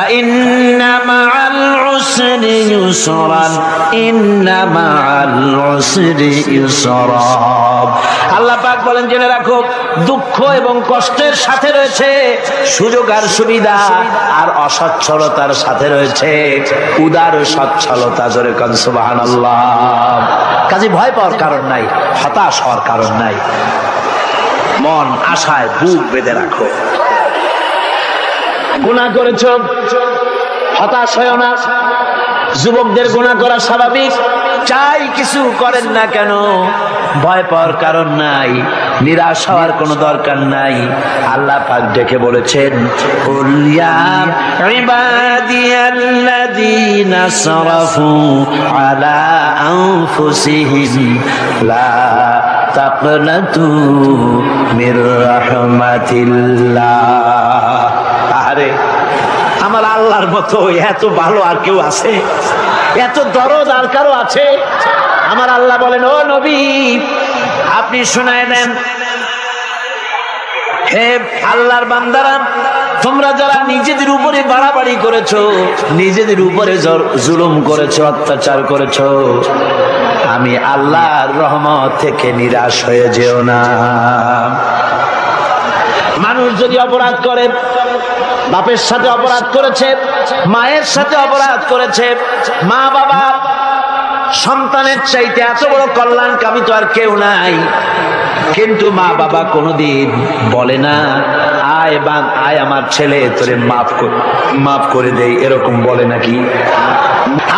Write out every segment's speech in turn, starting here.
فإن مع العسر يسرا إن مع العسر يسرا আল্লাহ পাক বলেন জেনে রাখো দুঃখ এবং কষ্টের সাথে রয়েছে সুযোগ আর সুবিধা, আর অসচ্ছলতার সাথে রয়েছে উদার সচ্ছলতা। জোরে কান সুবহানাল্লাহ। কাজে ভয় পাওয়ার কারণ নাই, হতাশ হওয়ার কারণ নাই, মন আশায় বুক বেঁধে রাখো। গুনাহ করেছ, হতাশ হয় না। যুবকদের গুনাহ করা স্বাভাবিক, চাই কিছু করেন না কেন, ভয় পাওয়ার কারণ নাই, নিরাশ হওয়ার কোনো দরকার নাই। আল্লাহ পাক ডেকে বলেছেন, কুল ইয়া ইবাদিয়াল্লাযীনা সারাফু আলা আনফুসিহিম লা তাকনাতু মির রাহমাতিল্লাহ। আরে আমার আল্লাহর মতো এত ভালো আর কেউ আছে? এত দরদ আর কারো আছে? আমার আল্লাহ বলেন, ও নবী আপনি শুনায় দেন, হে আল্লাহর বান্দারা, তোমরা যারা নিজেদের উপরে বাড়াবাড়ি করেছো, নিজেদের উপরে জুলুম করেছো, অত্যাচার করেছো, আমি আল্লাহর রহমত থেকে নিরাশ হয়ে যেও না। মানুষ যদি অপরাধ করে, বাপের সাথে অপরাধ করেছে, মায়ের সাথে অপরাধ করেছে, মা বাবা সন্তানের চাইতে এত বড় কল্যাণকামী তো আর কেউ নাই, কিন্তু মা বাবা কোনোদিন বলে না আয় আমার ছেলে তোরে মাফ করে দেই, এরকম বলে নাকি?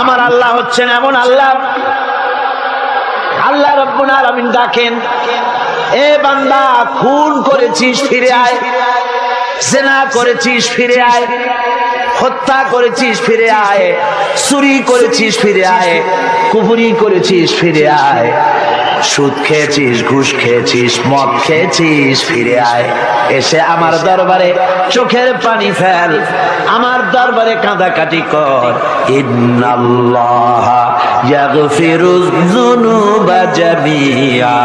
আমার আল্লাহ হচ্ছেন এমন আল্লাহ, আল্লাহ রাব্বুল আলামিন ডাকেন, এ বান্দা খুন করেছিস ফিরে আয়, জিনা করেছিস ফিরে আয়, হত্যা করেছিস ফিরে আয়, চুরি করেছিস ফিরে আয়, কুফরি করেছিস ফিরে আয়, সুদ খেয়েছিস, ঘুষ খেয়েছিস, মদ খেয়েছিস ফিরে আয়, এসে আমার দরবারে চোখের পানি ফেল, আমার দরবারে কাঁদাকাটি কর। ইন্নাল্লাহা ইয়াগফিরুয যুনুবা জামিআ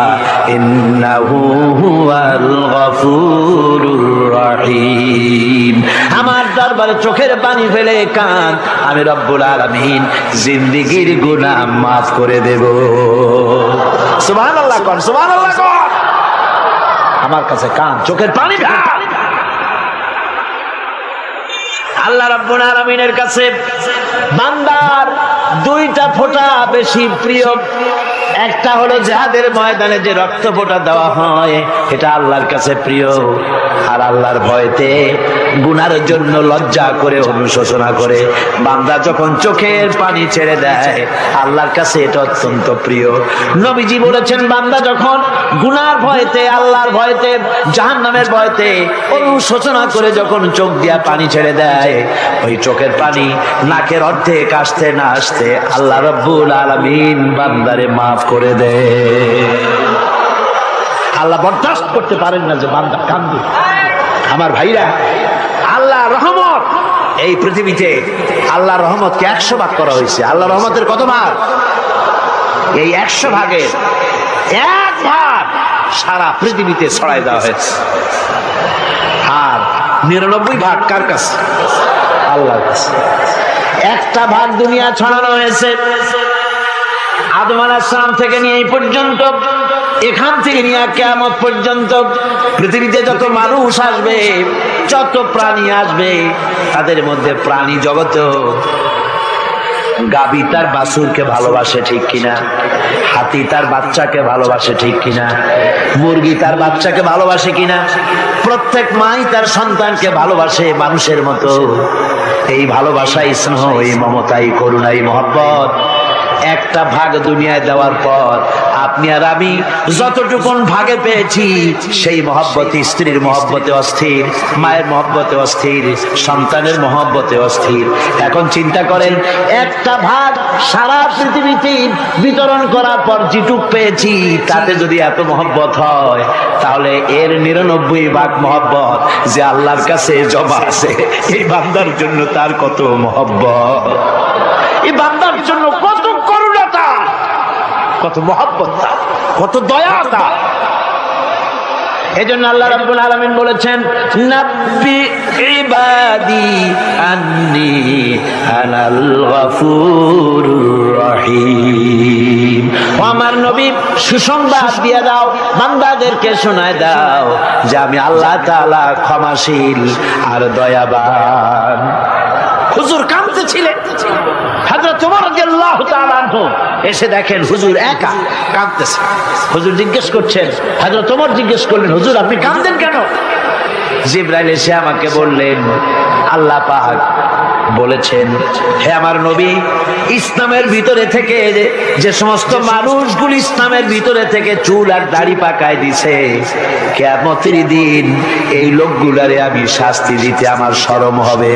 ইন্নাহু হুয়াল গফুরুর রহিম। আমার দরবারে চোখের পানি ফেলে কাঁদ, আমি রব্বুল আলামিন জিন্দেগীর গুনাহ মাফ করে দেব। সুবহানাল্লাহ কোন, সুবহানাল্লাহ কোন। আমার কাছে কান, চোখের পানি ফেল। আল্লাহ রাব্বুল আলামিনের কাছে বান্দার দুইটা ফোঁটা বেশি প্রিয়। একটা হলো জিহাদের ময়দানে যে রক্ত ফোঁটা দেওয়া হয়, এটা আল্লাহর কাছে প্রিয়। আর আল্লাহর ভয়তে গুনার জন্য লজ্জা করে অনুশোচনা করে বান্দা যখন চোখের পানি ছেড়ে দেয়, আল্লাহর কাছে এটা অত্যন্ত প্রিয়। নবীজি বলেছেন, বান্দা যখন গুনার ভয়তে, আল্লাহর ভয়তে, জাহান্নামের ভয়তে অনুশোচনা করে যখন চোখ দিয়া পানি ছেড়ে দেয়, ওই চোখের পানি নাকের অর্ধেক আসতে না আসতে আল্লাহ রাব্বুল আলামিন বান্দারে মাফ করে দেয়। আল্লাহ বরদাস্ত করতে পারেন না যে বান্দা কান্দে। আমার ভাইরা, আল্লাহ রহমত এই পৃথিবীতে, আল্লাহ রহমতকে 100 ভাগ করা হয়েছে। আল্লাহ রহমতের কত ভাগ? এই 100 ভাগের 1 ভাগ সারা পৃথিবীতে ছড়াই দেওয়া হয়েছে। আর 99 ভাগ কার কাছে? আল্লাহর কাছে। একটা ভাগ দুনিয়া ছড়ানো হয়েছে আদম আলাইহিস সালাম থেকে নিয়ে এই পর্যন্ত, এখান থেকে নিয়ে কিয়ামত পর্যন্ত পৃথিবীতে যত মানুষ আসবে, যত প্রাণী আসবে, তাদের মধ্যে প্রাণী জগতে গাভী তার বাছুরকে ভালোবাসে ঠিক কিনা, হাতি তার বাচ্চাকে ভালোবাসে ঠিক কিনা, মুরগি তার বাচ্চাকে ভালোবাসে কিনা, প্রত্যেক মাই তার সন্তানকে ভালোবাসে মানুষের মতো। এই ভালোবাসা, স্নেহ, এই মমতা, এই করুণা, এই মহব্বত একটা ভাগ দুনিয়ায় দেওয়ার পর আপনি আর আমি যতটুকুন ভাগে পেয়েছি, সেই মহব্বত স্ত্রীর মহব্বতে অস্থির, মায়ের মহব্বতে অস্থির, সন্তানের মহব্বতে অস্থির। এখন চিন্তা করেন, একটা ভাগ সারা পৃথিবীতে বিতরণ করার পর যেটুক পেয়েছি, তাতে যদি এত মহব্বত হয়, তাহলে এর 99 ভাগ মহব্বত যে আল্লাহর কাছে জমা আছে, এই বান্দার জন্য তার কত মহব্বত, এই বান্দার জন্য কত করুণা, কত মহব্বত, কত দয়া। এজন্য আল্লাহ রাব্বুল আলামিন বলেছেন, নাব্বি ইবাদি আন্নী আনাল গফুরুর রহিম। ও আমার নবী, সুসংবাদ দিয়ে দাও, বান্দাদেরকে শোনায় দাও যে আমি আল্লাহ তাআলা ক্ষমাশীল আর দয়াবান। হুজুর কাঁদতেছিলেন, হযরত ওমর রাদিয়াল্লাহু তাআলা আনহু এসে দেখেন হুজুর একা কাঁদতেছে। হুজুর জিজ্ঞেস করছেন, হযরত ওমর জিজ্ঞেস করলেন, হুজুর আপনি কাঁদছেন কেন? জিবরাইল এসে আমাকে বললেন, আল্লাহ পাক বলেছেন, হে আমার নবী, ইসলামের ভিতরে থেকে যে সমস্ত মানুষগুলো ইসলামের ভিতরে থেকে চুল আর দাড়ি পাকায় দিছে, কিয়ামতের দিন এই লোকগুলারে আমি শাস্তি দিতে আমার শরম হবে।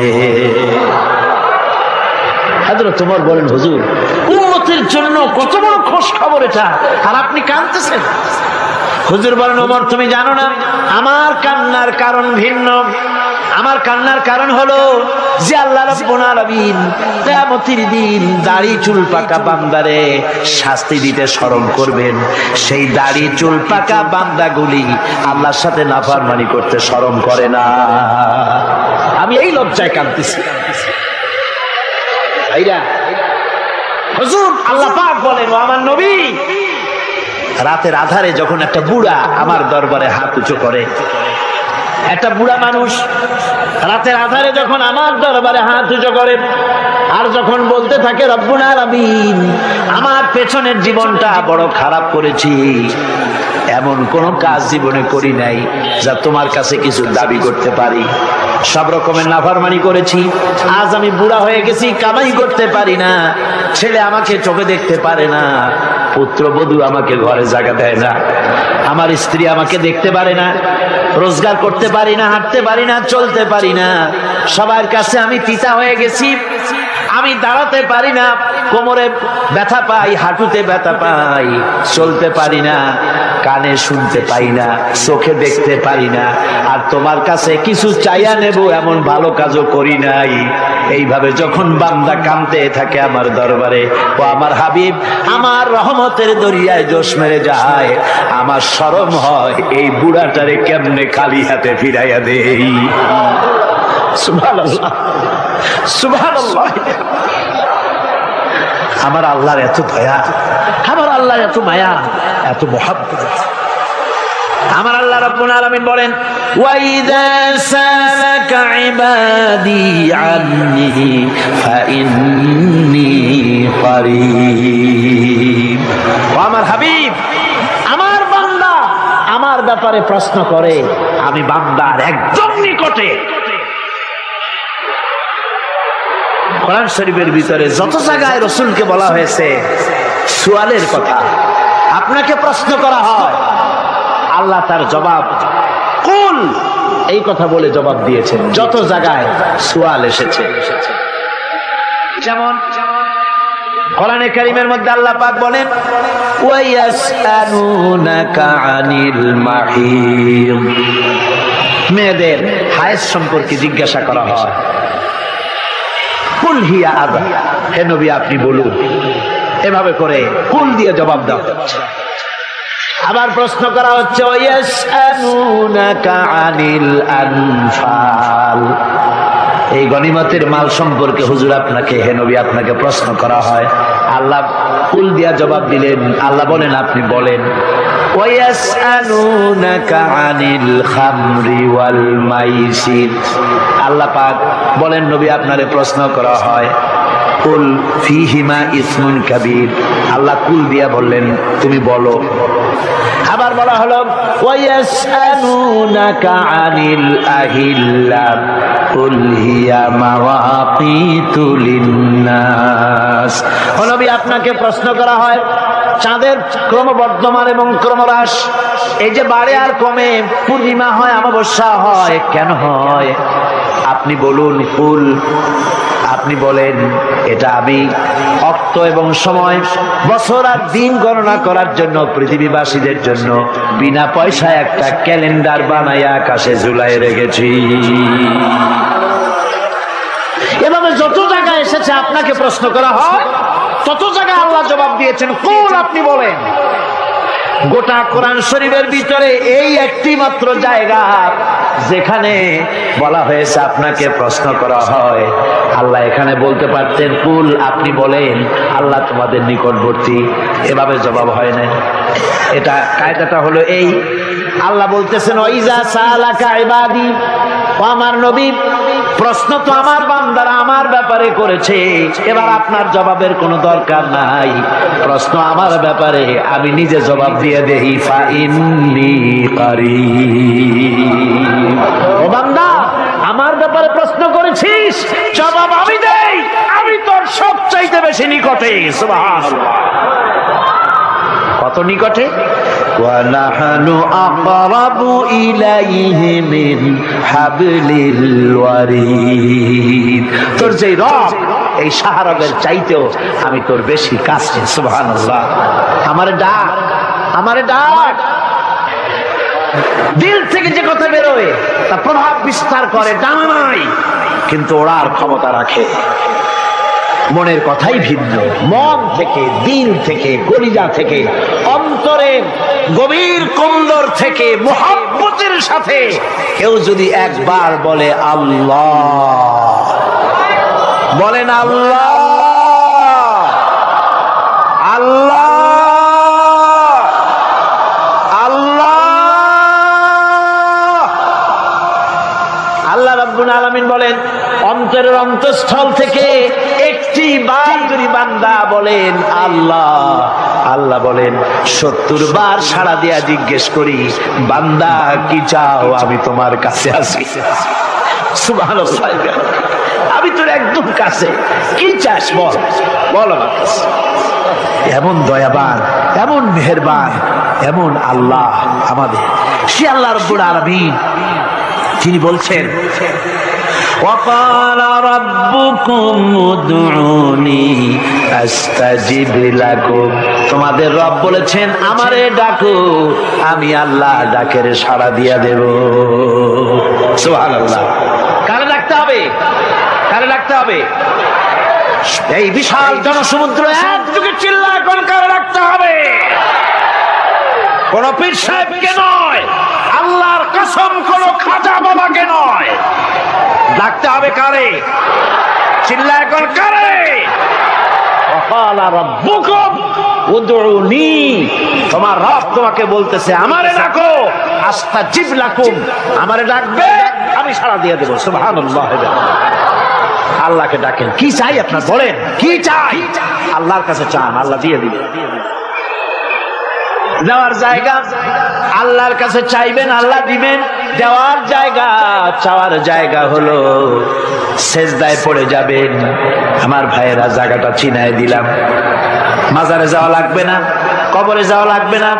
হযরত ওমর বলেন, হুজুর উম্মতের জন্য কত বড় খুশ খবর এটা, আর আপনি কাঁদতেছেন। হুজুর বলেন, ওমর তুমি জানো না আমার কান্নার কারণ ভিন্ন। আমার কান্নার কারণ হলো যে আল্লাহ রাব্বুল আলামিন কিয়ামতের দিন দাড়ি চুল পাকা বান্দারে শাস্তি দিতে শরম করবেন। সেই দাড়ি চুল পাকা বান্দাগুলি আল্লাহর সাথে নাফরমানি করতে শরম করে না। আমি এই লজ্জায় কাঁদতেছি। হুজুর আল্লাহ পাক বলেন, ও আমার নবী, রাতের আধারে যখন একটা বুড়া আমার দরবারে হাত উঁচু করে, একটা বুড়া মানুষ রাতের আধারে যখন আমার দরবারে হাত উঁচু করে আর যখন বলতে থাকে, রব্বুল আলামিন আমার পেছনের জীবনটা বড় খারাপ করেছি, এমন কোন কাজ জীবনে করি নাই যা তোমার কাছে কিছু দাবি করতে পারি, সব রকমের নাফরমানি করেছি, আজ আমি বুড়া হয়ে গেছি, কামাই করতে পারি না, ছেলে আমাকে চোখে দেখতে পারে না, পুত্রবধূ আমাকে ঘরে জায়গা দেয় না, আমার স্ত্রী আমাকে দেখতে পারে না, রোজগার করতে পারি না, হাঁটতে পারি না, চলতে পারি না, সবার কাছে আমি তিতা হয়ে গেছি, আমি দাঁড়াতে পারি না, কোমরে ব্যথা পাই, হাঁটুতে ব্যথা পাই, চলতে পারি না, কানে শুনতে পাই না, চোখে দেখতে পারি না, আর তোমার কাছে কিছু চাইয়া নেব এমন ভালো কাজও করি নাই। এইভাবে যখন বান্দা কাঁদতে থাকে আমার দরবারে, ও আমার হাবিব আমার রহমতের দরিয়ায় জোশ মেরে যায়, আমার শরম হয় এই বুড়াটারে কেমনে খালি হাতে ফিরাইয়া দেই। সুবহানাল্লাহ, সুবহানাল্লাহ। আমার আল্লাহর এত দয়া, আমার আল্লাহর এত মায়া, এত মহব্বত। আমার আল্লাহ রাব্বুল আলামিন বলেন, ওয়াইদা সালাকা ইবাদি আন্নী ফাইন্নী করিব। ও আমার হাবিব, আমার বান্দা আমার ব্যাপারে প্রশ্ন করে, আমি বান্দার একদম নিকটে। কোরআন শরীফের ভিতরে যত জায়গায় রাসূলকে বলা হয়েছে সুয়ালের কথা, আপনাকে প্রশ্ন করা হয়, আল্লাহ তার জবাব কুল এই কথা বলে জবাব দিয়েছেন। যত জায়গায় সুয়াল এসেছে, যেমন কোরআনে কারীমের মধ্যে আল্লাহ পাক বলেন, ওয়ায়াসআলুনাকা আনিল মাহিদ, মেয়েদের হায়েজ সম্পর্কে জিজ্ঞাসা করা হয়, কুল হিয়া আযা, হে নবী আপনি বলুন। এভাবে করে কুল দিয়ে জবাব দেওয়া হচ্ছে। আবার প্রশ্ন করা হচ্ছে, ওয়ায়াসআলুনাকা আনিল আনফাল, এই গনিমতের মাল সম্পর্কে হুজুর আপনাকে, হে নবী আপনাকে প্রশ্ন করা হয়। আল্লাহ কুল দিয়া জবাব দিলেন, আল্লাহ বলেন আপনি বলেন। ওয়ায়াসআলুনাকা আনিল খামরি ওয়াল মাইসির, আল্লাহ পাক বলেন নবী আপনারে প্রশ্ন করা হয়, কুল ফীহিমা ইসমুন কাবীর, আল্লাহ কুল দিয়া বললেন তুমি বলো। আবার বলা হলো, ওয়ায়াসআলুনাকা আনিল আহিল্লা কুল হিয়া মাওয়াকিতু লিন্নাস, ও নবী আপনাকে প্রশ্ন করা হয় চাঁদের ক্রমবর্ধমান এবং ক্রমহ্রাস, এই যে বাড়ে আর কমে, পূর্ণিমা হয় অমাবস্যা হয়, কেন হয় আপনি বলুন। কুল, আপনি বলেন এটা আমি অক্ত এবং সময়, বছর আর দিন গণনা করার জন্য পৃথিবীবাসীদের জন্য বিনা পয়সায় একটা ক্যালেন্ডার বানাইয়া আকাশে ঝুলাই রেখেছি। এভাবে যত জায়গায় এসেছে আপনাকে প্রশ্ন করা হয়, তত জায়গায় আল্লাহ জবাব দিয়েছেন কুল আপনি বলেন। গোটা কোরআন শরীফের ভিতরে এই একটি মাত্র জায়গা যেখানে বলা হয়েছে আপনাকে প্রশ্ন করা হয়। আল্লাহ এখানে বলতে পারতেন কুল, আপনি বলেন আল্লাহ তোমাদের নিকটবর্তী, এভাবে জবাব হয় না। এটা কায়দাটা হলো এই, আল্লাহ বলতেছেন ওয়াইজা সালাকা ইবাদি, ও আমার নবী প্রশ্ন তো আমার বান্দারা আমার ব্যাপারে করেছে, এবার আপনার জবাবের কোনো দরকার নাই, প্রশ্ন আমার ব্যাপারে আমি নিজে জবাব দিয়ে দেই। ফা ইন্নী কারীব, ও বান্দা আমার ব্যাপারে প্রশ্ন করেছিস, জবাব আমি দেই, আমি তোর সবচাইতে বেশি নিকটে। সুবহানাল্লাহ, কত নিকটে? ওয়ানাহানু আকরাবু ইলাইহি মিন হাবলিল ওয়ারিদ, তোর যে রব এই শাহরগের চাইতেও আমি তোর বেশি কাছে। সুবহানাল্লাহ, আমারে ডাক, আমারে ডাক। দিল থেকে যে কথা বেরোয় তা প্রভাব বিস্তার করে, ডানা নাই কিন্তু ওড়ার ক্ষমতা রাখে। মনের কথাই ভিন্ন, মন থেকে, দিল থেকে, কলিজা থেকে, অন্তরের গভীর কন্দর থেকে মুহাব্বতের সাথে কেউ যদি একবার বলে আল্লাহ, বলেন আল্লাহ, আল্লাহ, আল্লাহ, আল্লাহ রাব্বুল আলামিন বলেন অন্তরের অন্তঃস্থল থেকে একটি বার যদি বান্দা বলেন আল্লাহ, আল্লাহ বলেন 70 বার সাড়া দিয়া জিজ্ঞেস করি বান্দা কি চাও, আমি তোমার কাছে আছি। সুবহানাল্লাহ, আমি তোর একদম কাছে, কি চাস বল, বল আমার কাছে। এমন দয়াবান, এমন মেহেরবান, এমন আল্লাহ আমাদের, সে আল্লাহ রাব্বুল আলামিন তিনি বলছেন وقال ربكم ادعوني استجب لكم, তোমাদের রব বলেছেন আমারে ডাকো, আমি আল্লাহ ডাকের সাড়া দিয়া দেব। সুবহানাল্লাহ, কারে ডাকতে হবে, কারে ডাকতে হবে? এই বিশাল জনসমুদ্র একযোগে চিল্লা কোন কারে ডাকতে হবে? কোন পীর সাহেবকে নয়, আল্লাহর কসম কোন খাজা বাবাকে নয়, ডাকতে হবে কারে? চিল্লা এখন কারে? ওয়াকালা রাব্বুকুম উদউনি, তোমার রব তোমাকে বলতেছে আমারে ডাকো, আস্তাজিব লাকুম, আমারে ডাকবে আমি সাড়া দিয়ে দেব। সুবহানাল্লাহ, আল্লাহকে ডাকেন, কি চাই আপনার বলেন, কি চাই? আল্লাহর কাছে চান, আল্লাহ দিয়ে দিবে। দেওয়ার জায়গা আল্লাহর কাছে চাইবেন, আল্লাহ দিবেন। দেওয়ার জায়গা, চাওয়ার জায়গা হলো সেজদায় পড়ে যাবেন। আমার ভাইয়েরা জায়গাটা চিনায় দিলাম, মাজারে যাওয়া লাগবে না, কবরে যাওয়া লাগবে না,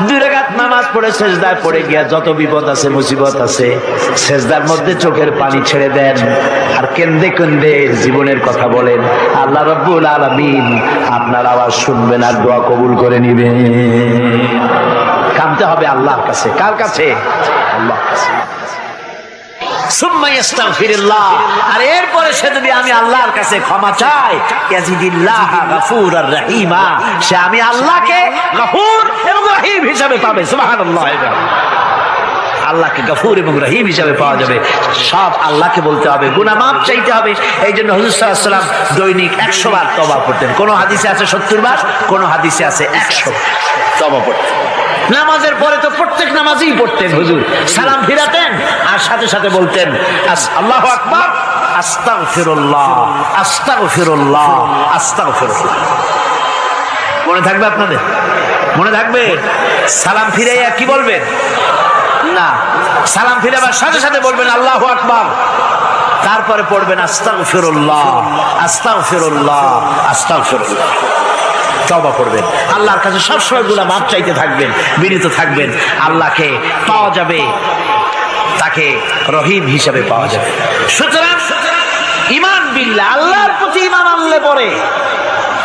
2 রাকাত নামাজ পড়ে সেজদায় পড়ে গিয়া যত বিপদ আছে মুসিবত আছে সেজদার মধ্যে চোখের পানি ছেড়ে দেন আর কেন্দে কেন্দে জীবনের কথা বলেন। আল্লাহ রাব্বুল আলামিন আপনার আওয়াজ শুনবেন আর দোয়া কবুল করে নিবেন। কাঁদতে হবে আল্লাহর কাছে, কার কাছে? আল্লাহর কাছে। সুম্মা ইস্তাগফিরুল্লাহ, আর এরপরে সে যদি আমি আল্লাহর কাছে ক্ষমা চাই, ইয়াজিদিল্লাহ গফুরার রহিমা, সে আমি আল্লাহকে গফুর এবং রহিম হিসাবে পাবে। সুবহানাল্লাহ, আল্লাহকে গফুর এবং রহিম হিসাবে পাওয়া যাবে। সব আল্লাহকে বলতে হবে, গুনাহ মাফ চাইতে হবে। এই জন্য হুজুর সাল্লাল্লাহু আলাইহি ওয়াসাল্লাম দৈনিক 100 বার তওবা করতেন। কোন হাদিসে আছে 70 বার, কোন হাদিসে আছে 100 তওবা করতেন। নামাজের পরে তো প্রত্যেক নামাজই পড়তেন হুজুর, সালাম ফিরাতেন আর সাথে সাথে বলতেন আল্লাহু আকবার, আস্তাগফিরুল্লাহ, আস্তাগফিরুল্লাহ, আস্তাগফিরুল্লাহ। মনে থাকবে আপনাদের? মনে থাকবে? সালাম ফিরাইয়া কি বলবেন? না, সালাম ফিরাবার সাথে সাথে বলবেন আল্লাহু আকবার, তারপরে পড়বেন আস্তাগফিরুল্লাহ, আস্তাগফিরুল্লাহ, আস্তাগফিরুল্লাহ। তওবা করবেন, আল্লাহর কাছে সবসময় গুনাহ মাফ চাইতে থাকবেন, বিনীত থাকবেন। আল্লাহকে পাওয়া যাবে, তাকে রহিম হিসাবে পাওয়া যাবে। সুতরাং ঈমান বিল্লাহ, আল্লাহর প্রতি ঈমান আনলে পরে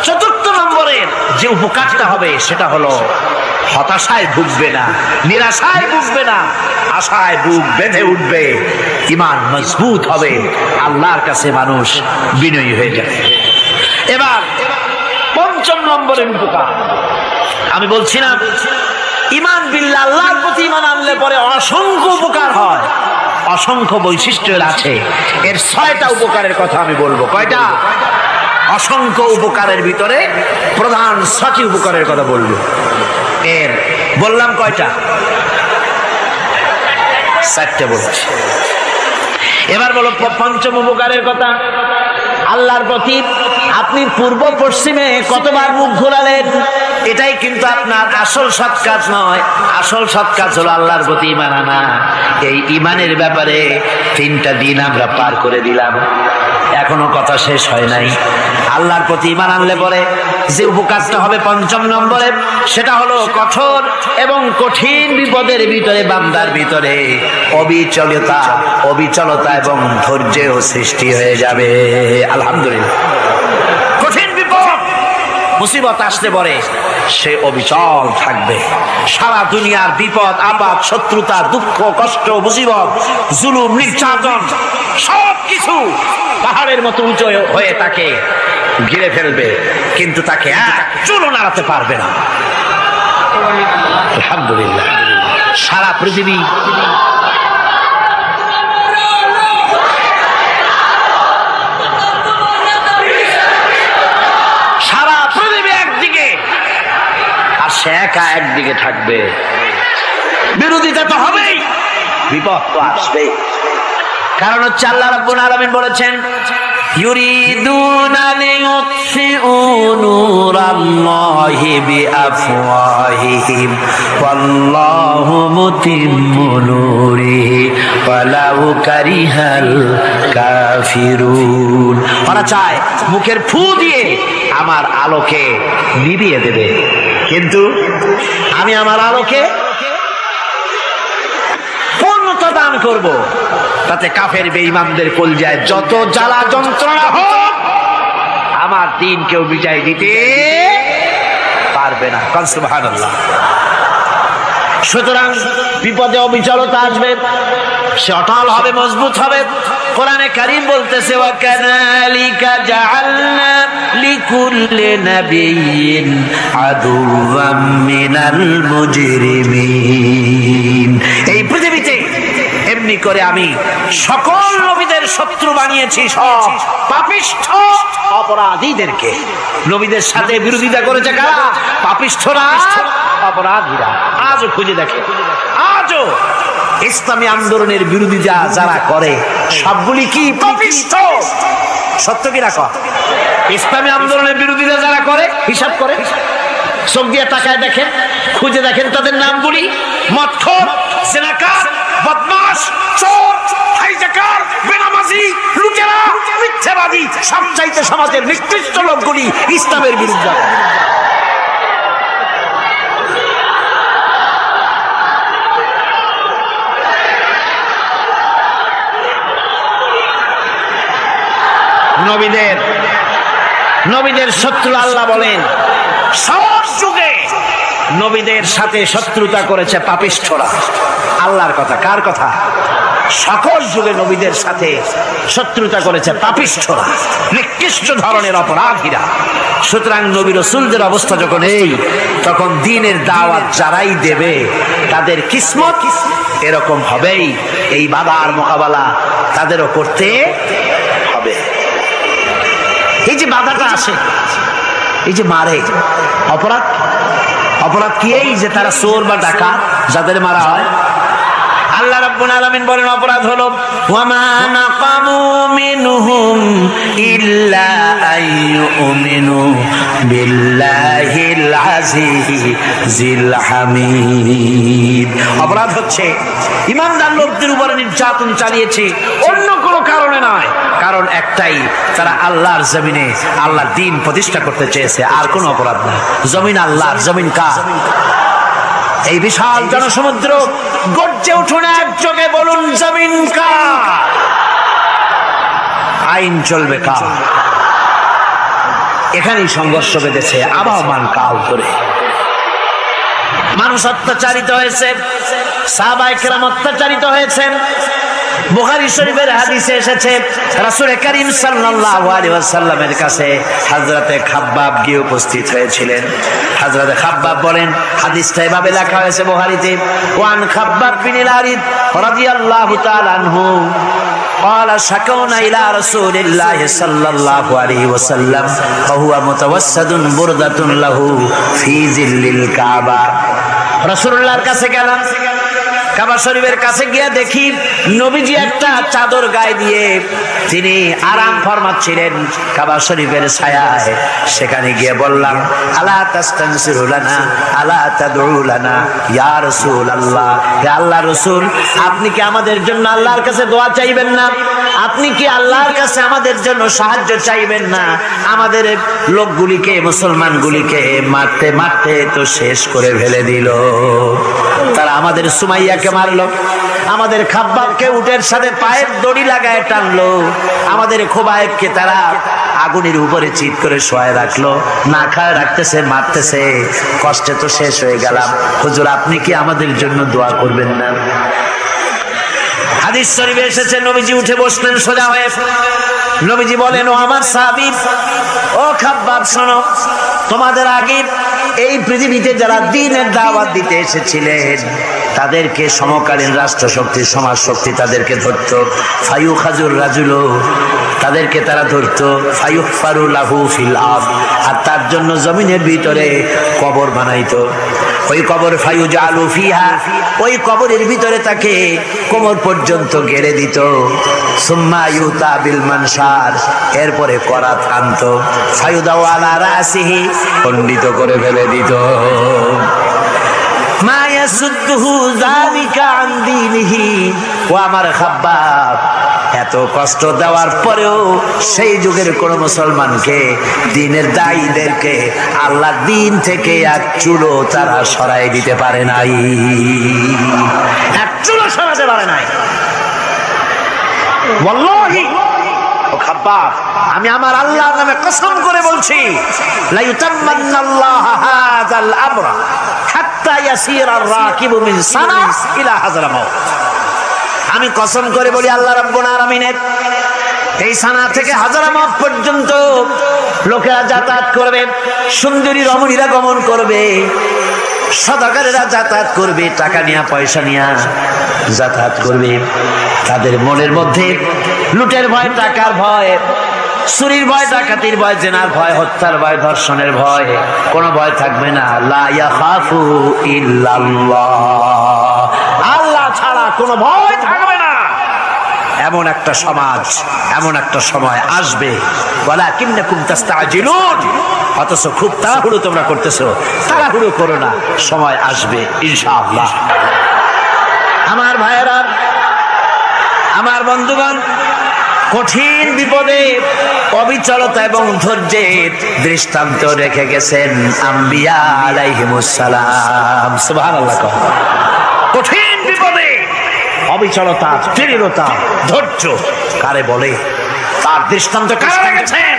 4 নম্বরের যে উপকারটা হবে সেটা হলো হতাশায় ভুগবে না, নিরাশায় ভুগবে না, আশায় বুক বেঁধে উঠবে, ঈমান মজবুত হবে, আল্লাহর কাছে মানুষ বিনয়ী হয়ে যাবে। এবার 5 নম্বরের উপকার আমি বলছিলাম ঈমান বিল্লাহ, আল্লাহর প্রতি ঈমান আনলে পরে অসংখ্য উপকার হয়, অসংখ্য বৈশিষ্ট্য আছে। এর 6টা উপকারের কথা আমি বলবো। কয়টা? অসংখ্য উপকারের ভিতরে প্রধান 6টি উপকারের কথা বলবো। এর বললাম কয়টা? 4টে বলছি। এবার বলো পঞ্চম উপকারের কথা। আল্লাহর প্রতি আপনি পূর্ব পশ্চিমে কতবার মুখ ঘোরালেন, এটাই কিন্তু আপনার আসল সৎ কাজ নয়। আসল সৎ কাজ হলো আল্লাহর প্রতি ঈমান আনা। এই ঈমানের ব্যাপারে 3টা দিন আমরা পার করে দিলাম, এখনো কথা শেষ হয় নাই। আল্লাহর প্রতি ঈমান আনলে পরে যে উপকারটা হবে 5ম নম্বরে, সেটা হলো কঠোর এবং কঠিন বিপদের ভিতরে বান্দার ভিতরে অবিচলতা এবং ধৈর্যের সৃষ্টি হয়ে যাবে। আলহামদুলিল্লাহ। কঠিন বিপদ মুসিবত আসলে পরে সে অবিচল থাকবে। সারা দুনিয়ার বিপদ আপদ, শত্রুতা, দুঃখ, কষ্ট, মুসিবত, জুলুম, নির্যাতন সবকিছু পাহাড়ের মতো উঁচু হয়ে তাকে ঘিরে ফেলবে, কিন্তু তাকে এক চুলও নাড়াতে পারবে না। আলহামদুলিল্লাহ। সারা পৃথিবী একদিকে আর সে একা একদিকে থাকবে। বিরোধিতা তো হবেই, বিপদ তো আসবেই। কারণ হচ্ছে আল্লাহ রাব্বুল আলামিন বলেছেন, ইউরিদুনা লিয়ুতফিউ নূরাল্লাহি বিআফওয়াহিহিম ওয়াল্লাহু মুতিম্মু নূরিহি ওয়ালাউ কারিহাল কাফিরুন। ওরা চায় মুখের ফু দিয়ে আমার আলোকে নিভিয়ে দেবে, কিন্তু আমি আমার আলোকে পূর্ণতা দান করব। তাতে কাফের বেঈমানদের কলজায় যত জ্বালা যন্ত্রণা হোক, আমার দিন কেউ বিজয় দিতে পারবে না। সুবহানাল্লাহ। সুতরাং বিপদে অবিচলতা আসবে, সে অটল হবে, মজবুত হবে। কোরআনে কারীম বলতেছে, ওয়া কাযালিকা জাআলনা লিকুল্লি নাবিয়্যিন আদুওয়াম মিনাল মুজরিমিন। এই পৃথিবীতে এমনি করে আমি সকল নবীদের শত্রু বানিয়েছি, সব পাপিষ্ঠ অপরাধীদেরকে। নবীদের সাথে বিরোধিতা করেছে কারা? পাপিষ্ঠরা, অপরাধীরা। আজও খুঁজে দেখে, আজও ইসলামী আন্দোলনের বিরোধিতা যারা করে সবগুলি কি পাপিষ্ঠ? সত্য কি রাখো? ইসলামী আন্দোলনের বিরোধিতা যারা করে হিসাব করে, চোখ দিয়ে তাকায় দেখেন, খুঁজে দেখেন তাদের নামগুলি। মদখোর, জেনাকার, বদমাশ, চোর, হাইজাকার, বেনামাজি, লুটেরা, মিথ্যাবাদী, সবচাইতে সমাজের নিকৃষ্ট লোকগুলি ইসলামের বিরুদ্ধে। নবীদের শত্রু আল্লাহ বলেন, সব যুগে নবীদের সাথে শত্রুতা করেছে পাপিষ্ঠরা। আল্লাহর কথা। কার কথা? সকল যুগে নবীদের সাথে শত্রুতা করেছে পাপিষ্ঠরা, নিকৃষ্ট ধরনের অপরাধীরা। সুতরাং নবী রাসূলদের অবস্থা যখন এই, তখন দ্বীনের দাওয়াত যারাই দেবে তাদের কিসমত এরকম হবেই। এই বাধার মোকাবেলা তাদেরও করতে হবে। এই যে বাধাটা আসে, এই যে মারে, অপরাধ কি? এই যে তারা চোর বা ডাকাত যাদের মারা হয়। আল্লাহ রাব্বুল আলামিন বলেন অপরাধ হলো, ওয়ামা নাকামু মিনহুম ইল্লা আইয়ুমিনু বিল্লাহিল আজিজিল হামিদ। অপরাধ হচ্ছে ঈমানদার লোকদের উপরে নির্যাতন চালিয়েছে, অন্য কোনো কারণে নয়। কারণ একটাই, তারা আল্লাহর জমিনে আল্লাহর দ্বীন প্রতিষ্ঠা করতে চেয়েছে, আর কোনো অপরাধ না। জমিন আল্লাহর, জমিন কার? এই বিশাল জনসমুদ্র গর্জে উঠুন একযোগে, বলুন জমিন কার? আইন চলবে কার? এখানেই সংঘর্ষ বেঁধেছে আবহমান কাল ধরে। মানুষ অত্যাচারিত হয়েছে, সাহাবায়ে কেরাম অত্যাচারিত হয়েছেন, বুখারী শরীফের হাদিসে এসেছে রাসূল করিম সাল্লাল্লাহু আলাইহি ওয়াসাল্লামের কাছে হযরতে খাব্বাব গিয়ে উপস্থিত হয়েছিলেন। হযরতে খাব্বাব বলেন, হাদিসটা এভাবে লেখা হয়েছে বুখারীতে, ওয়ান খাব্বাব বিন আরিদ রাদিয়াল্লাহু তাআলা আনহু قال شكونا إلى رسول الله صلى الله عليه وسلم وهو متوسد بردة له في ظل الكعبة। রাসূলুল্লাহর কাছে গেলাম, কাবা শরীফের কাছে গিয়ে দেখি নবীজি একটা চাদর গায়ে দিয়ে তিনি আরাম ফরমাচ্ছিলেন কাবা শরীফের ছায়ায়। সেখানে গিয়ে বললাম, আলা তাস্তানসিরু লানা আলা তাদউ লানা ইয়া রাসূলুল্লাহ, হে আল্লাহর রাসূল, আপনি কি আমাদের জন্য আল্লাহর কাছে দোয়া চাইবেন না? আপনি কি আল্লাহর কাছে আমাদের জন্য সাহায্য চাইবেন না? আমাদের লোকগুলিকে, মুসলমানগুলিকে মারতে মারতে তো শেষ করে ফেলে দিল। তারা আমাদের সুমাইয়াকে মারলো, আমাদের খাব্বাবকে উটের সাথে পায়ের দড়ি লাগায় টানলো, আমাদের খোবায়েবকে তারা আগুনের উপরে চিৎ করে শোয়ায় রাখলো, না খায় রাখতেছে, মারতেছে, কষ্টে তো শেষ হয়ে গেলাম। হুজুর, আপনি কি আমাদের জন্য দোয়া করবেন না? হাদিস শরীফে এসেছে নবীজি উঠে বসলেন সোজা হয়ে। নবীজি বলেন, ও আমার সাহাবী, ও খাব্বাব, শোনো, তোমাদের আগে এই পৃথিবীতে যারা দ্বীনের দাওয়াত দিতে এসেছিলেন তাদেরকে সমকালীন রাষ্ট্র শক্তি, সমাজ শক্তি তাদেরকে ধরতো। ফায়ুখাজুর রাজুলো, তাদেরকে তারা ধরতো। ফায়ুহফারু লাহু ফিল আরদ, আর তার জন্য জমিনের ভিতরে কবর বানাইতো। ওই কবর ফায়ুজালু ফিহা, ওই কবরের ভিতরে তাকে কোমর পর্যন্ত গেড়ে দিত। সুম্মা ইউতা বিল মানশার, এরপরে করাত আনতো। ফায়ুদাউ আলা রাসিহি, খণ্ডিত করে ফেলে দিত। মা ইয়াসুদ্দুহু যালিকা আন দীনিহি, ও আমার খাব্বাব, এত কষ্ট দেওয়ার পরেও সেই যুগের কোন মুসলমানকে, দ্বীনের দায়ীদেরকে আল্লাহর দ্বীন থেকে এক চুলো তারা সরাই দিতে পারে নাই, এক চুলো সরাতে পারে নাই। ওয়াল্লাহি, ও খাব্বাব, আমি আমার আল্লাহর নামে কসম করে বলছি, লা ইউতাম্মান্নাল্লাহু হাযাল আমরা হাত্তা ইয়াসিরার রাকিবু মিন সানা ইলা হাযরামাউত। আমি কসম করে বলি, আল্লাহ রাব্বুল আলামিনের এই সানা থেকে হাযরামাউত পর্যন্ত লোকেরা যাতায়াত করবে, সুন্দরী রমণীরা গমন করবে, সদাগরেরা যাতায়াত করবে, টাকা নিয়ে পয়সা নিয়ে যাতায়াত করবে। তাদের মনের মধ্যে লুটের ভয়, টাকার ভয়, চুরির ভয়, ডাকাতির ভয়, জেনার ভয়, হত্যার ভয়, ধর্ষণের ভয়, কোনো ভয় থাকবে না। লা ইয়াখাফু ইল্লাল্লাহ, আল্লাহ ছাড়া কোনো ভয় থাকবে না। এমন একটা সমাজ, এমন একটা সময় আসবে, ওয়ালাকিন্নাকুম তাস্তাজিলুন, অথচ খুব তাড়াহুড়ো তোমরা করতেছো। তাড়াহুড়ো করো না, সময় আসবে ইনশাআল্লাহ। আমার ভাইয়েরা, আমার বন্ধুগণ, কঠিন বিপদে অবিচলতা এবং ধৈর্যের দৃষ্টান্ত রেখে গেছেন আম্বিয়া আলাইহিমুস সালাম। সুবহানাল্লাহ। কঠিন বিপদে অবিচলতা, দৃঢ়তা, ধৈর্য কারে বলে, তার দৃষ্টান্ত কারা রেখেছেন?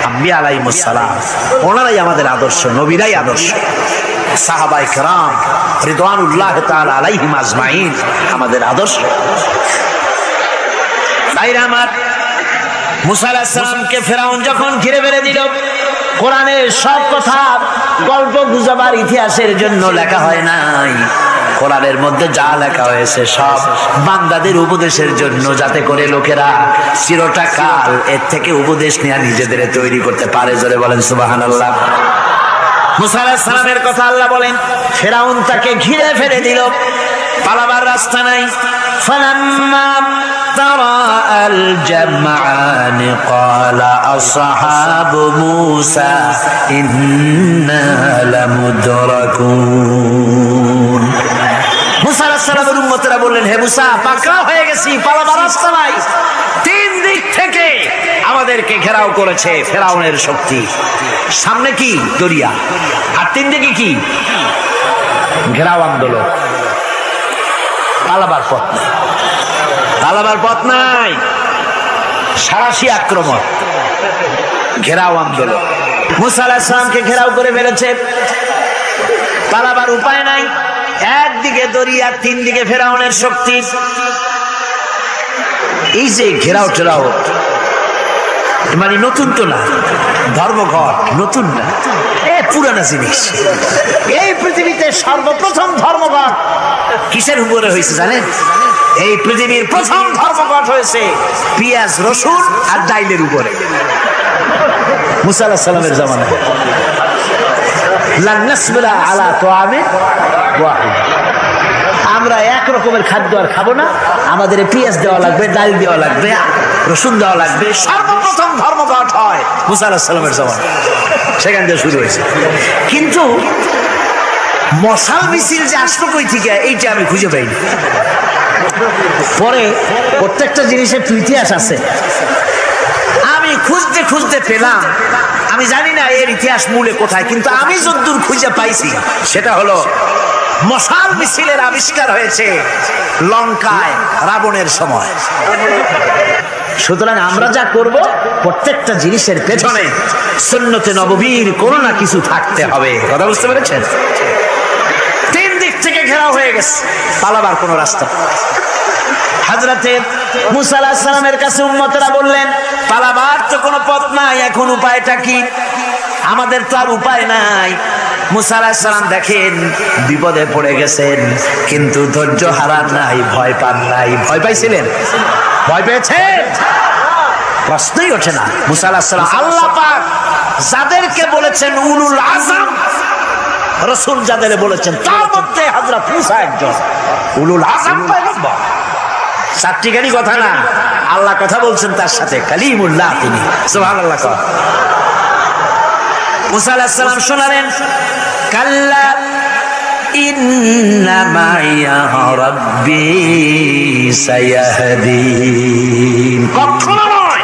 আম্বিয়া আলাইহিমুস সালাম। ওনারাই আমাদের আদর্শ, নবীরাই আদর্শ। সাহাবায়ে কেরাম রিদওয়ানুল্লাহ তাআলা আলাইহিম আজমাইন আমাদের আদর্শ। ভাইরা আমার, মুসা আলাইহিস সালামকে ফেরাউন যখন ঘিরে ফেলে দিল, কোরআনের সব কথা গল্প গুজবার ইতিহাসের জন্য লেখা হয় নাই। কোরআনের মধ্যে যা লেখা হয়েছে সব বান্দাদের উপদেশের জন্য, যাতে করে লোকেরা চিরটা কাল এর থেকে উপদেশ নিয়ে নিজেদের তৈরি করতে পারে। জোরে বলেন সুবহানাল্লাহ। মুসা আলাইহিস সালামের কথা আল্লাহ বলেন, ফেরাউন তাকে ঘিরে ফেলে দিল, পালাবার রাস্তা নাই। ফালাম্মা তারাআ আল জামআন ক্বালা আসহাবু মূসা ইন্না লামুদরাকুন। মুসা আলাইহিস সালামের উম্মতেরা বললেন, হে মুসা, পাকড়াও হয়ে গেছি, পালাবার রাস্তা নাই। তিন দিক থেকে আমাদেরকে ঘেরাও করেছে ফেরাউনের শক্তি। সামনে কি? দরিয়া, আর তিন দিকে কি? ঘেরাও আন্দোলন। পালাবার পথ নাই, পালাবার পথ নাই। সারাশি আক্রমণ, ঘেরাও আন্দোলন। মুসা আলাইহিস সালামকে ঘেরাও করে ফেলেছে, পালাবার উপায় নাই। একদিকে দরিয়া, তিন দিকে ফেরাউনের শক্তি। এই যে ঘেরাও টেরাও মানে নতুন তো না, ধর্মঘট নতুন না, পুরানা জিনিস। এই পৃথিবীতে সর্বপ্রথম ধর্মঘট কিসের উপরে হয়েছে জানেন? এই পৃথিবীর প্রথম ধর্মঘট হয়েছে পেঁয়াজ রসুন আর ডাইলের উপরে, মুসা আলাইহিস সালামের জামানায়। লান নাসবিরা আলা তাআমিন ওয়াহিদ, আমরা এক রকমের খাদ্য আর খাবো না, আমাদের পেঁয়াজ দেওয়া লাগবে, ডাল দেওয়া লাগবে, রসুন দেওয়া লাগবে। সর্বপ্রথম ধর্মঘট হয় মুসা আলাইহিস সালামের জামানায়, সেখান থেকে শুরু হয়েছে। কিন্তু মশাল মিছিল যে আসলো কই থেকে, এইটা আমি খুঁজে পাইনি। পরে প্রত্যেকটা জিনিসের ইতিহাস আছে, আমি খুঁজতে খুঁজতে পেলাম। আমি জানি না এর ইতিহাস মূলে কোথায়, কিন্তু আমি যতদূর খুঁজে পাইছি সেটা হলো মশাল মিছিলের আবিষ্কার হয়েছে লঙ্কায় রাবণের সময়। সুতরাং আমরা যা করব প্রত্যেকটা জিনিসের পেছনে সুন্নতে নববীর কোনো না কিছু থাকতে হবে। কথা বুঝতে পেরেছেন? তিন দিক থেকে ঘেরাও হয়ে গেছে, পালাবার কোনো রাস্তা। হযরতে মুসা আলাইহিস সালামের কাছে উম্মতেরা বললেন, পালাবার তো কোনো পথ নাই, এখন উপায়টা কি? আমাদের তো আর উপায় নাই। মুসা আলাইহিস সালাম দেখেন বিপদে পড়ে গেছেন, কিন্তু ধৈর্য হারান নাই, ভয় পান নাই। ভয় পাইছিলেন? ভয় পেয়েছেন? প্রশ্নই ওঠে না। মুসা আলাইহিস সালাম আল্লাহ পাক যাদেরকে বলেছেন উলুল আযম রাসূল, যাদের বলেছেন তার মধ্যে হযরত মুসা একজন উলুল আযম পয়গম্বর। চারটিখানি কথা না, আল্লাহ কথা বলছেন তার সাথে, কালিমুল্লাহ তিনি। সুবহানাল্লাহ। মুসা আলাইহিস সালাম শোনালেন, কাল্লা ইন্না মাইয়া রাব্বি সায়াহদিন। কখনো নয়,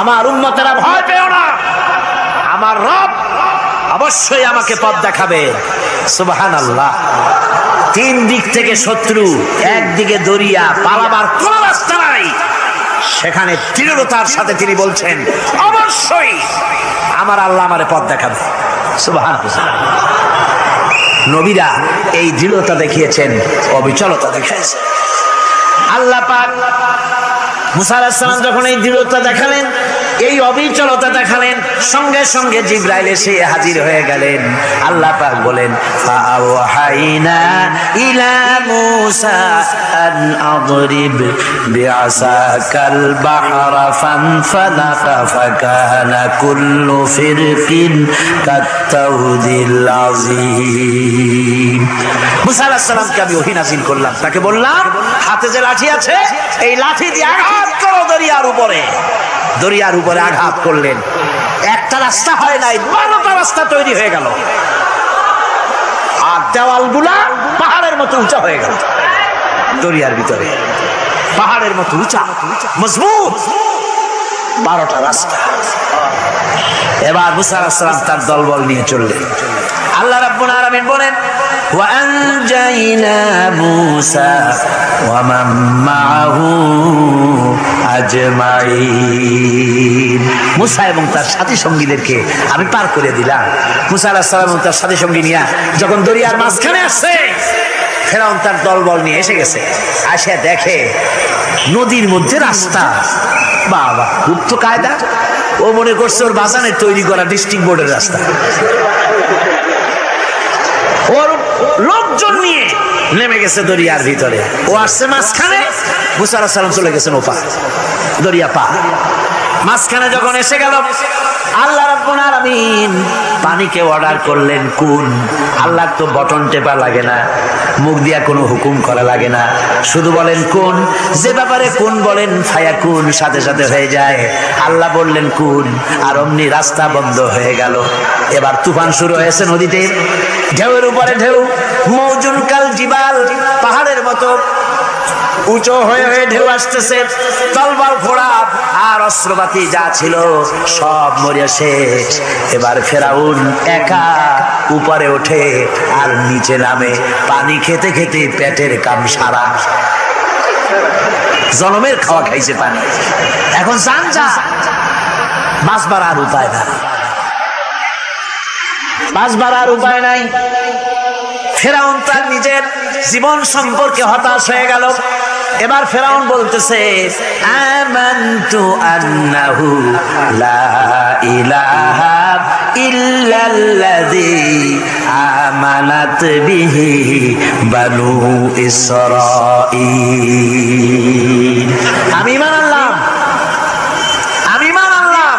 আমার উম্মতেরা ভয় পেও না, আমার রব অবশ্যই আমাকে পথ দেখাবে। সুবহানাল্লাহ। তিন দিক থেকে শত্রু, একদিকে দরিয়া, পালাবার কোনো রাস্তা নাই। সেখানে দৃঢ়তার সাথে তিনি বলছেন, অবশ্যই আমার আল্লাহ আমারে পথ দেখাবে। সুবহানাল্লাহ। নবীরা এই দৃঢ়তা দেখিয়েছেন, অবিচলতা দেখিয়েছেন। আল্লাহ পাক মুসা আলাইহিস সালাম যখন এই দৃঢ়তা দেখালেন, এই অবিচলতা দেখালেন, সঙ্গে সঙ্গে জিবরাইল এসে হাজির হয়ে গেলেন। আল্লাহ পাক বলেন, ফাআওহাইনা ইলা মূসা আন আদরিব বিআসাকাল বাহরা ফানফালাকা ফাকানা কুল্লু ফিরকিন কাত্তাউদিল আযীম। মুসা আলাইহিস সালামকে আমি ওহী নাযিল করলাম, তাকে বললাম হাতে যে লাঠি আছে, এই লাঠি দিয়ে আঘাত করো দরিয়ার উপরে। দরিয়ার উপরে আঘাত করলেন, একটা রাস্তা হয় নাই, 12টা রাস্তা তৈরি হয়ে গেল। আর দেওয়ালগুলা পাহাড়ের মতো উঁচা হয়ে গেল। দরিয়ার ভিতরে পাহাড়ের মতো উঁচা মজবুত 12টা রাস্তা। এবার মুসা আলাইহিস সালাম তার দলবল নিয়ে চললেন। আল্লাহ রাব্বুল আলামিন বলেন, ওয়া আনজাইনা মূসা ওয়া মান মাআহু আজমাইন। মুসা এবং তার সাথী সঙ্গীদেরকে আমি পার করে দিলাম। মুসা আলাইহিস সালাম এবং তার সাথী সঙ্গী নিয়ে যখন দরিয়ার মাঝখানে আসছে, ফেরাউন তার দলবল নিয়ে এসে গেছে। আসে দেখে নদীর মধ্যে রাস্তা। বাবা, খুব তো কায়দা। ও মনে করছে ওর বাজানের তৈরি করা ডিস্ট্রিক্ট বোর্ডের রাস্তা। ওর লোকজন নিয়ে নেমে গেছে দরিয়ার ভিতরে, ও আসছে মাঝখানে, মুসা আলাইহিস সালাম চলে গেছেন ওপার, দরিয়া পার। মাঝখানে যখন এসে গেল, আল্লাহ রাব্বুল আলামিন পানিকে অর্ডার করলেন কুন। আল্লাহ তো বটন টেপা লাগে না, মুখ দিয়া কোনো হুকুম করা লাগে না, শুধু বলেন কুন। যে ব্যাপারে কুন বলেন ফায়াকুন, সাথে সাথে হয়ে যায়। আল্লাহ বললেন কুন, আর অমনি রাস্তা বন্ধ হয়ে গেল। এবার তুফান শুরু হয়েছে নদীতে, ঢেউয়ের উপরে ঢেউ, মৌজুন কাল জিবাল, পাহাড়ের মতো উঁচু হয়ে হয়ে ঢেউ আসতেছে। তলবাল ঘোড়া আর অস্ত্রপাতি যা ছিল সব মরে শেষ। এবার ফেরাউন একা উপরে ওঠে আর নিচে নামে, পানি খেতে খেতে পেটের কাম সারা। জনমের খাওয়া খাইছে পানি, এখন জান যা, বাঁচবার আর উপায় না, বাঁচবার আর উপায় নাই। ফেরাউন তার নিজের জীবন সম্পর্কে হতাশ হয়ে গেল। এবার ফেরাউন বলতেছে আমানতু আন্নাহু লা ইলাহা ইল্লাল্লাযী আমানাত বিহি বানু ইসরাঈল। আমি ঈমান আনলাম, আমি ঈমান আনলাম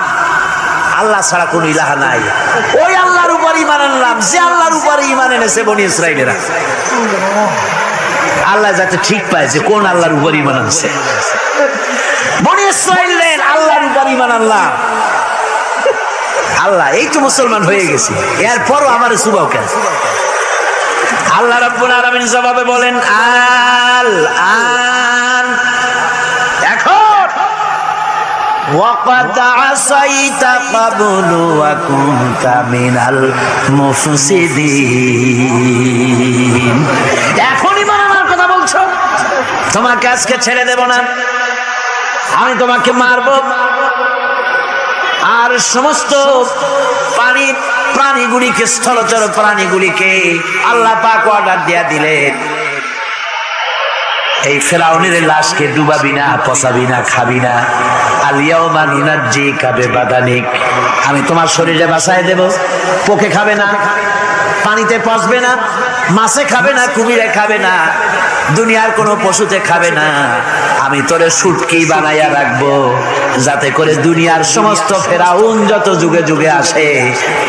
আল্লাহ ছাড়া কোনো ইলাহা নাই। ওই আল্লাহর উপর ঈমান আনলাম যে আল্লাহর উপর ঈমান এনেছে বনি ইসরাঈলেরা। আল্লাহ যাতে ঠিক পায় যে কোন আল্লাহর উপর ঈমান আনছে। বনি ইসরাঈলের আল্লাহর উপর ঈমান আনলাম। আল্লাহ এই তো মুসলমান হয়ে গেছি, এরপরও আমার সুবাও কেন? আল্লাহ রাব্বুল আলামিন জবাবে বলেন আল আন, এখন ওয়াকাদ আসাইতা ক্বাবলু ওয়া কুনতা মিনাল মুফসিদিন। এখনই মারার কথা বলছো? তোমাকে আজকে ছেড়ে দেব না, আমি তোমাকে মারবো। আর সমস্ত প্রাণীগুলিকে, স্থলচর প্রাণীগুলিকে আল্লাহ পাক অর্ডার দিয়া দিলেন এই ফেরাউনের লাশকে ডুবাবি না, পচাবি না, খাবি না। আলিয়াউমা নুনাজ্জিকা বিবাদানিক, আমি তোমার শরীরে বাঁচায় দেব। পোকে খাবে না, পানিতে পচবে না, মাছে খাবে না, কুমিরে খাবে না, দুনিয়ার কোনো পশুতে খাবে না। আমি তোরে শুটকি বানাইয়া রাখবো যাতে করে দুনিয়ার সমস্ত ফেরাউন যত যুগে যুগে আসে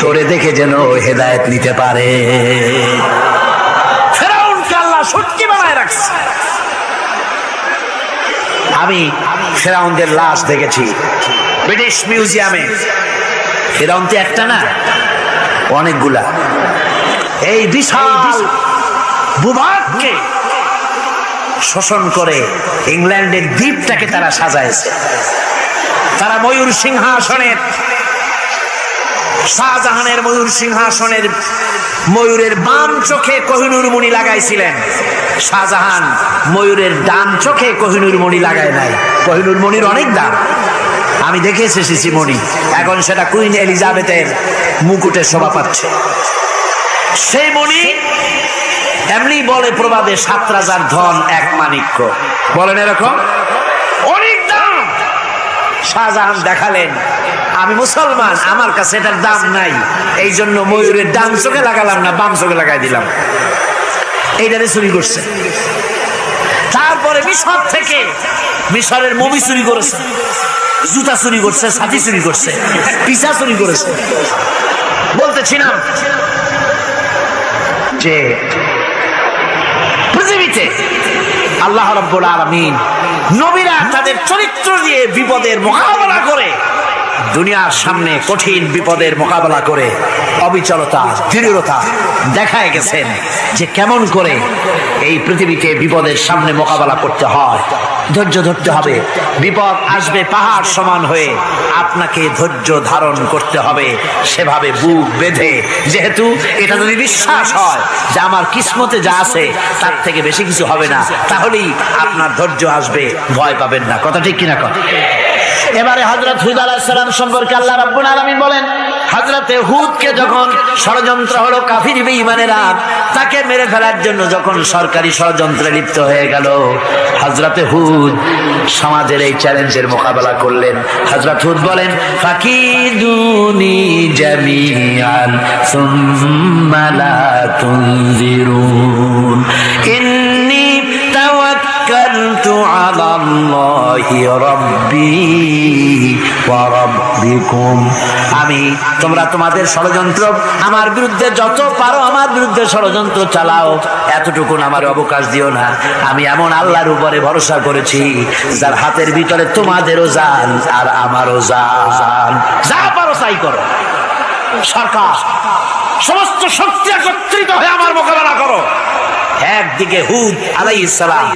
তোরে দেখে যেন হেদায়েত নিতে পারে। ফেরাউনকে আল্লাহ শুটকি বানায় রাখছে। আমি ফেরাউনদের লাশ দেখেছি ব্রিটিশ মিউজিয়ামে। ফেরাউন তো একটা না, অনেকগুলা। এই বিশাল ভূভাগকে শোষণ করে ইংল্যান্ডের দ্বীপটাকে তারা সাজাইছে। তারা ময়ূর সিংহাসনের, শাহজাহানের ময়ূর সিংহাসনের ময়ূরের বাম চোখে কোহিনূর মণি লাগাইছিলেন। শাহজাহান ময়ূরের ডান চোখে কোহিনূর মণি লাগায় নাই। কোহিনূর মণির অনেক দাম, আমি দেখে এসেছি মণি। এখন সেটা কুইন এলিজাবেথের মুকুটে শোভা পাচ্ছে। সেই মণি এমনি বলে প্রবাদে ৭ রাজার ধন এক মাণিক্য, বলেন এরকম অনেক দাম। শাহজাহান দেখালেন আমি মুসলমান, আমার কাছে এটার দাম নাই, এই জন্য ময়ূরের ডান চোখে লাগালাম না, বাম চোখে লাগাই দিলাম। এইটারে চুরি করছে। তারপরে মিশর থেকে, মিশরের মমি চুরি করেছে, জুতা চুরি করছে, ছাতি চুরি করছে, পিসা চুরি করেছে। বলতেছিলাম যে পৃথিবীতে আল্লাহ রাব্বুল আলামিন নবীরা তাদের চরিত্র দিয়ে বিপদের মোকাবেলা করে, দুনিয়ার সামনে কঠিন বিপদের মোকাবেলা করে অবিচলতা, দৃঢ়তা দেখায় গেছেন যে কেমন করে এই পৃথিবীতে বিপদের সামনে মোকাবেলা করতে হয়। ধৈর্য ধরতে হবে। বিপদ আসবে পাহাড় সমান হয়ে, আপনাকে ধৈর্য ধারণ করতে হবে সেভাবে বুক বেঁধে। যেহেতু এটা যদি বিশ্বাস হয় যে আমার কিসমতে যা আছে তার থেকে বেশি কিছু হবে না, তাহলেই আপনার ধৈর্য আসবে, ভয় পাবেন না। কথা ঠিক কিনা? কথা। এবারে হযরত হুদ আলাইহিস সালাম সম্পর্কে আল্লাহ রাব্বুল আলামিন বলেন, হযরতে হুদকে যখন ষড়যন্ত্র হলো, কাফির বেঈমানেরা তাকে মেরে ফেলার জন্য যখন সরকারি ষড়যন্ত্রে লিপ্ত হয়ে গেল, হযরতে হুদ সমাজের এই চ্যালেঞ্জের মোকাবেলা করলেন। হযরত হুদ বলেন ফাকিদুনি জামিআন সুম্মা লা তুনজিরুন ইন্নী তাওয়াক্কালতু আলাল্লাহি রাব্বি ওয়া রাব্বিকুম। আমি, তোমরা তোমাদের ষড়যন্ত্র আমার বিরুদ্ধে যত পারো আমার বিরুদ্ধে ষড়যন্ত্র চালাও, এতটুকু আমার অবকাশ দিও না। আমি এমন আল্লাহর উপরে ভরসা করেছি যার হাতের ভিতরে তোমাদেরও জান আর আমারও জান। যা পারো তাই করো। সরকার সমস্ত শক্তি একত্রিত হয়ে আমার মোকাবেলা করো। একদিকে হুদ আলাইহিস সালাম